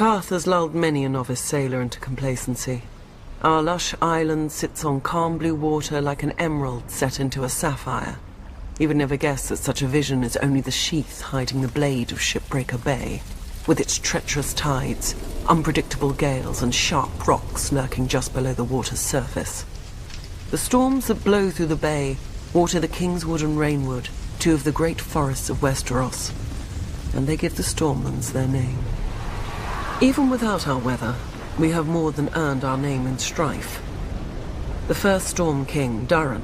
Tarth has lulled many a novice sailor into complacency. Our lush island sits on calm blue water like an emerald set into a sapphire. You would never guess that such a vision is only the sheath hiding the blade of Shipbreaker Bay, with its treacherous tides, unpredictable gales, and sharp rocks lurking just below the water's surface. The storms that blow through the bay water the Kingswood and Rainwood, two of the great forests of Westeros, and they give the Stormlands their name. Even without our weather, we have more than earned our name in strife. The first Storm King, Durran,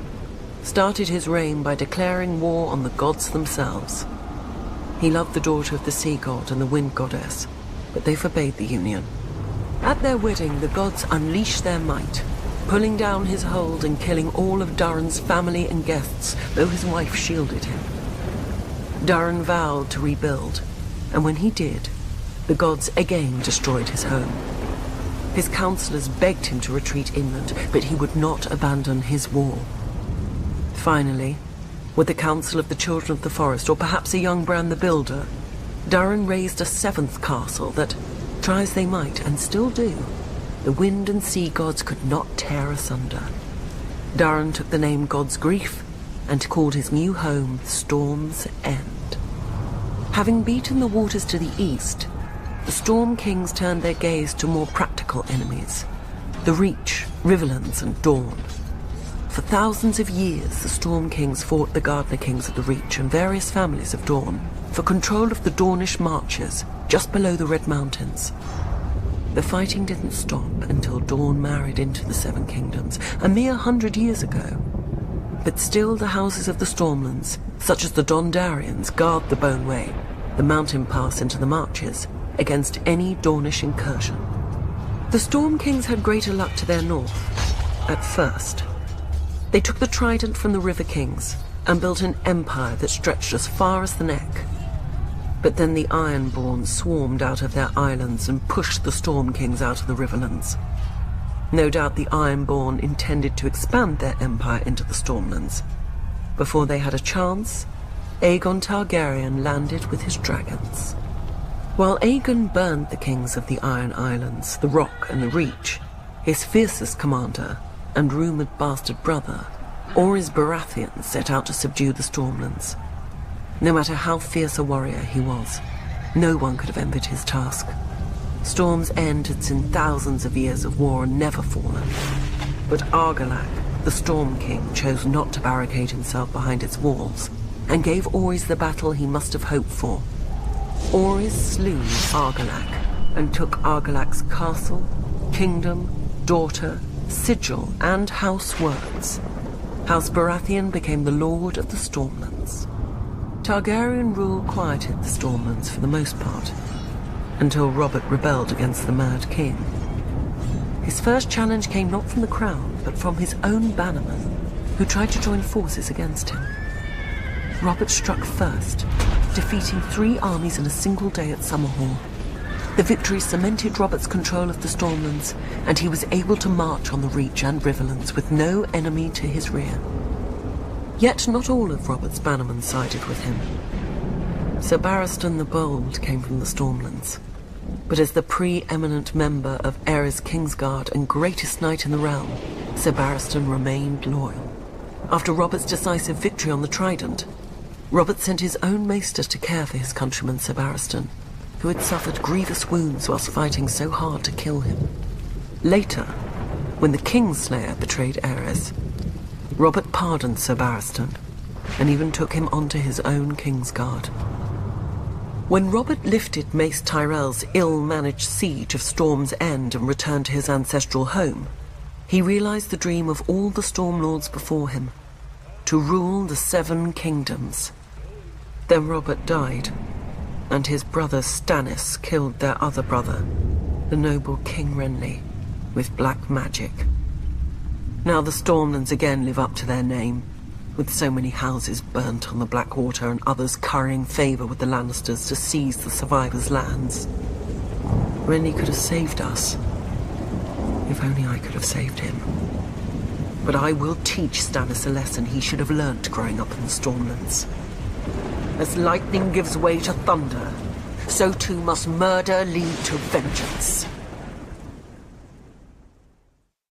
started his reign by declaring war on the gods themselves. He loved the daughter of the sea god and the wind goddess, but they forbade the union. At their wedding, the gods unleashed their might, pulling down his hold and killing all of Durran's family and guests, though his wife shielded him. Durran vowed to rebuild, and when he did, the gods again destroyed his home. His counselors begged him to retreat inland, but he would not abandon his wall. Finally, with the counsel of the Children of the Forest, or perhaps a young Bran the Builder, Durran raised a seventh castle that, try as they might, and still do, the wind and sea gods could not tear asunder. Durran took the name God's Grief and called his new home Storm's End. Having beaten the waters to the east, the Storm Kings turned their gaze to more practical enemies, the Reach, Riverlands, and Dorne. For thousands of years, the Storm Kings fought the Gardener Kings of the Reach and various families of Dorne for control of the Dornish marches just below the Red Mountains. The fighting didn't stop until Dorne married into the Seven Kingdoms, a mere 100 years ago. But still the houses of the Stormlands, such as the Dondarians, guard the Boneway, the mountain pass into the marches, against any Dornish incursion. The Storm Kings had greater luck to their north, at first. They took the trident from the River Kings and built an empire that stretched as far as the neck. But then the Ironborn swarmed out of their islands and pushed the Storm Kings out of the Riverlands. No doubt the Ironborn intended to expand their empire into the Stormlands. Before they had a chance, Aegon Targaryen landed with his dragons. While Aegon burned the kings of the Iron Islands, the Rock and the Reach, his fiercest commander and rumoured bastard brother, Orys Baratheon, set out to subdue the Stormlands. No matter how fierce a warrior he was, no one could have envied his task. Storm's End had seen thousands of years of war and never fallen. But Argilac, the Storm King, chose not to barricade himself behind its walls, and gave Orys the battle he must have hoped for. Orys slew Argilac, and took Argilac's castle, kingdom, daughter, sigil, and house words. House Baratheon became the Lord of the Stormlands. Targaryen rule quieted the Stormlands for the most part, until Robert rebelled against the Mad King. His first challenge came not from the crown, but from his own bannermen, who tried to join forces against him. Robert struck first, defeating 3 armies in a single day at Summerhall. The victory cemented Robert's control of the Stormlands, and he was able to march on the Reach and Riverlands with no enemy to his rear. Yet not all of Robert's bannermen sided with him. Sir Barristan the Bold came from the Stormlands, but as the pre-eminent member of Aerys Kingsguard and greatest knight in the realm, Sir Barristan remained loyal. After Robert's decisive victory on the Trident, Robert sent his own maester to care for his countryman Sir Barristan, who had suffered grievous wounds whilst fighting so hard to kill him. Later, when the Kingslayer betrayed Aerys, Robert pardoned Sir Barristan, and even took him onto his own Kingsguard. When Robert lifted Mace Tyrell's ill-managed siege of Storm's End and returned to his ancestral home, he realized the dream of all the Storm Lords before him, to rule the 7 kingdoms. Then Robert died, and his brother Stannis killed their other brother, the noble King Renly, with black magic. Now the Stormlands again live up to their name, with so many houses burnt on the Blackwater and others currying favour with the Lannisters to seize the survivors' lands. Renly could have saved us, if only I could have saved him. But I will teach Stannis a lesson he should have learnt growing up in the Stormlands. As lightning gives way to thunder, so too must murder lead to vengeance.